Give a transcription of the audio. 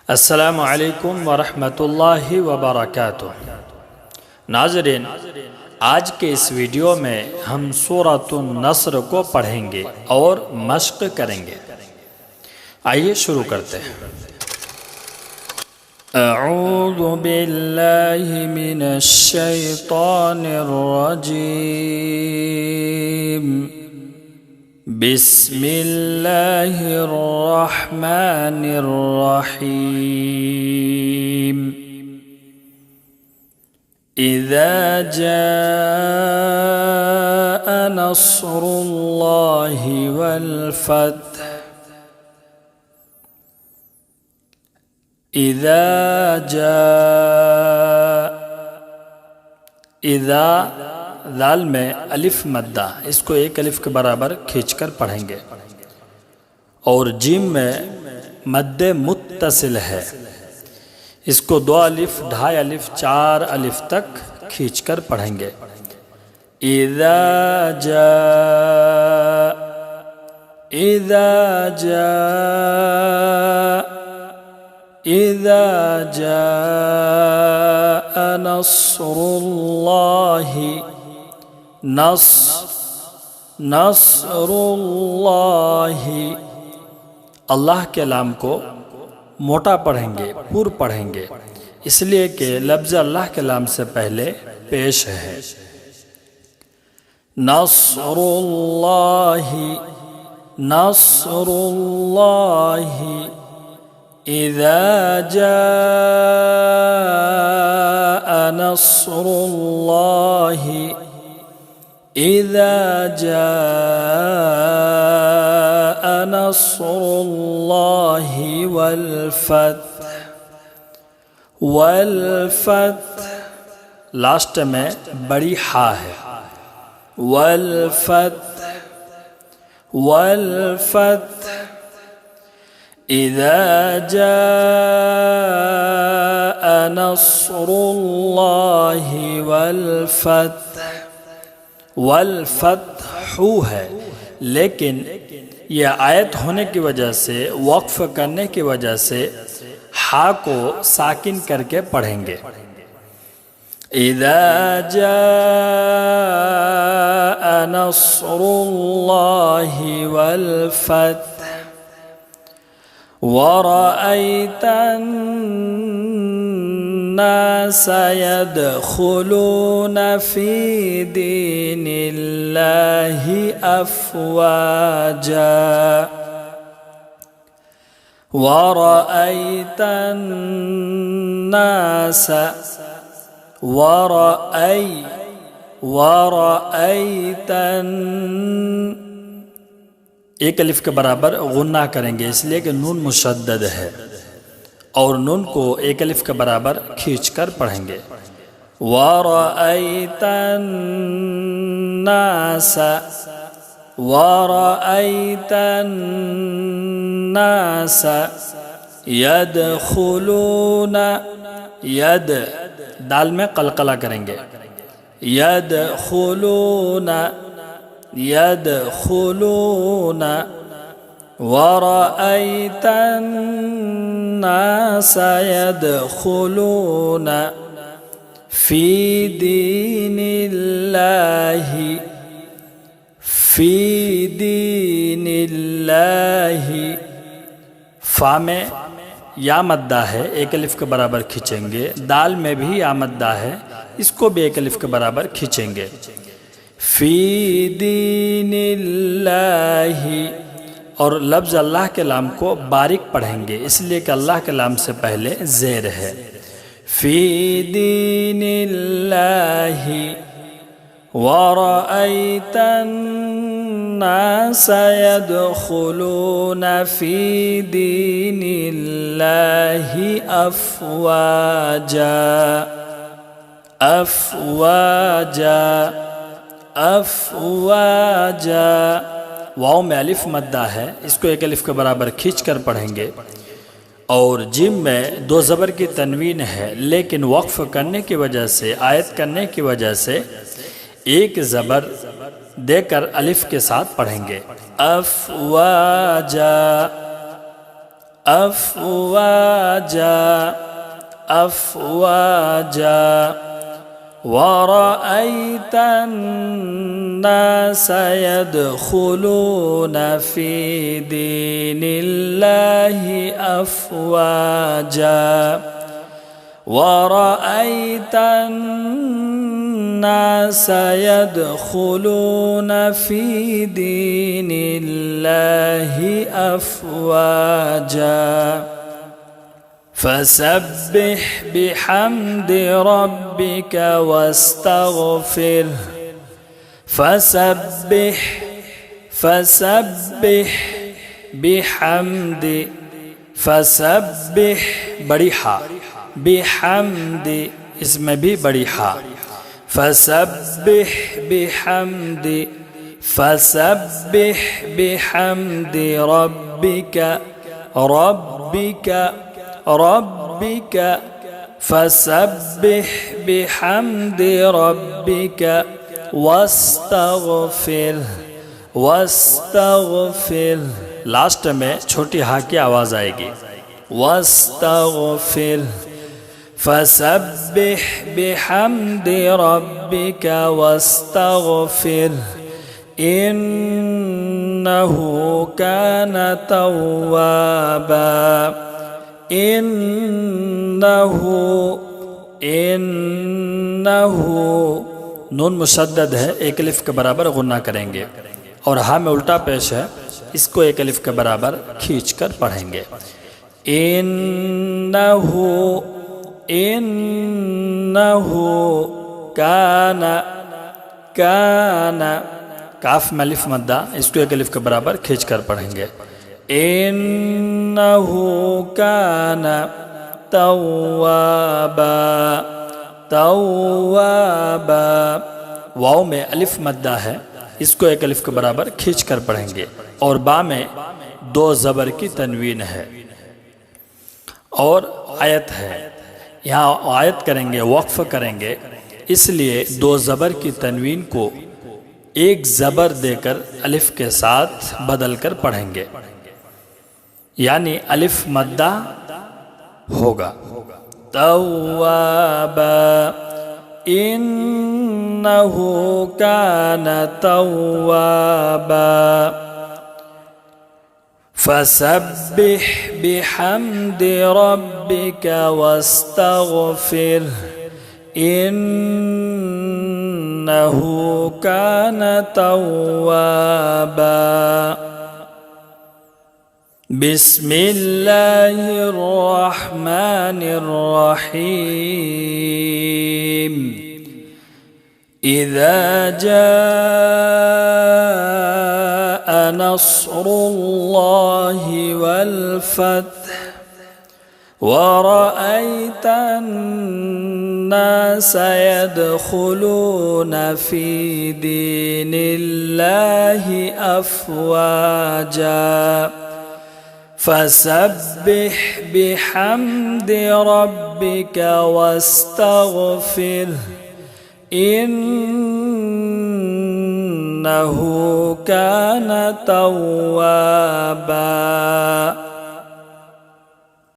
अस्सलामु अलैकुम वरहमतुल्लाहि वबरकातुह। नाज़रीन, आज के इस वीडियो में हम सूरतुन नस्र को पढ़ेंगे और मश्क करेंगे। आइए शुरू करते हैं। अऊज़ु बिल्लाहि मिनश शैतानिर रजीम। बिस्मिल्लाहिर रहमानिर रहीम। इज़ा जाअ नस्रुल्लाहि वल फत्ह। इज़ा दाल में अलिफ मद्दा, इसको एक अलिफ के बराबर खींचकर पढ़ेंगे। और जीम में मद्दे मुत्तसिल है, इसको दो अलिफ, ढाई अलिफ, चार अलिफ तक खींचकर पढ़ेंगे। इज़ा जाअ नस्रुल्लाहि, नस्रुल्लाहि, अल्लाह के लाम को मोटा पढ़ेंगे, पूर पढ़ेंगे, इसलिए कि लफ्ज़ अल्लाह के लाम से पहले पेश है। नस्रुल्लाहि, नस्रुल्लाहि। इज़ा जाअ नस्रुल्लाहि, इज़ा जाअ नस्रुल्लाहि वल फत्ह, वल फत्ह लास्ट में बड़ी हा है। वल फत्ह, वल फत्ह। इज़ा जाअ नस्रुल्लाहि वल फत्ह, वल फत्हु है, लेकिन यह आयत होने की वजह से, वक्फ करने की वजह से हा को साकिन करके पढ़ेंगे। इज़ा जाअ नस्रुल्लाहि वल फत्ह। वरअयतन नास यदखुलून फी दीनिल्लाहि अफ़वाजा। वरअयतन नास, वरअयतन एक अलिफ के बराबर गुन्ना करेंगे, इसलिए कि नून मुशद्दद है और नून को एक अलिफ के बराबर खींचकर पढ़ेंगे। वरअयतन नास, वरअयतन नास यदखुलून, यद दाल में कलकला करेंगे। यदखुलून, यदखुलून। वरअयतन नास यदखुलून फी दीनिल्लाहि, फी दीनिल्लाहि। फा में या मद्दा है, एक अलिफ के बराबर खींचेंगे। दाल में भी या मद्दा है, इसको भी एक अलिफ के बराबर खींचेंगे। फी दीनिल्लाहि, और लफ्ज़ अल्लाह के लाम को बारीक पढ़ेंगे, इसलिए कि अल्लाह के लाम से पहले ज़ेर है। फी दीनिल्लाहि। वरअयतन नास यदखुलून फी दीनिल्लाहि अफ़वाजा, अफ़वाजा, अफ़वाजा। वाव में अलिफ मद्दा है, इसको एक अलिफ के बराबर खींचकर पढ़ेंगे। और जिम में दो ज़बर की तनवीन है, लेकिन वक्फ करने की वजह से, आयत करने की वजह से एक ज़बर देकर अलिफ के साथ पढ़ेंगे। अफ़वाजा, أفواجا أفواجا ورأيت الناس يدخلون في دين الله أفواجا ورأيت الناس يدخلون في دين الله أفواجا فسبح بحمد ربك واستغفره فسبح بحمد فسبح बड़ी हा बिहम्द इसमें भी बड़ी हा फसब्बिह बिहम्द रब्बिक फसब्बिह बिहम्द रब्बिक वस्तगफिर लास्ट में छोटी हा की आवाज़ आएगी वस्तगफिर फसब्बिह बिहम्द रब्बिक वस्तगफिर इन्नहु कान तव्वाबा इन्नहु नून मुशद्दद है, एक अलिफ के बराबर गुन्ना करेंगे और हा में उल्टा पेश है, इसको एक अलिफ के बराबर खींच कर पढ़ेंगे। इन्नहु काना काफ में अलिफ मद्दा, इसको एक अलिफ के बराबर खींच कर पढ़ेंगे। इन्नहु काना तव्वाबा वाव में अलिफ मद्दा है, इसको एक अलिफ के बराबर खींच कर पढ़ेंगे और बा में दो ज़बर की तनवीन है और आयत है, यहाँ आयत करेंगे वक्फ करेंगे, इसलिए दो ज़बर की तनवीन को एक ज़बर देकर अलिफ के साथ बदल कर पढ़ेंगे, यानी अलिफ मद्दा होगा तव्वाबा इन्नहु कान तव्वाबा फसब्बिह बिहम्द रब्बिक वस्तगफिर इन्नहु कान तव्वाबा बिस्मिल्लाहिर रहमानिर रहीम इज़ा जाअ नस्रुल्लाहि वल फत्ह वरअयत अन्नास यदखुलून फी दीनिल्लाहि अफ़वाजा फसब्बिह बिहम्द रब्बिक वस्तगफिर इन्नहु कान तव्वाबा।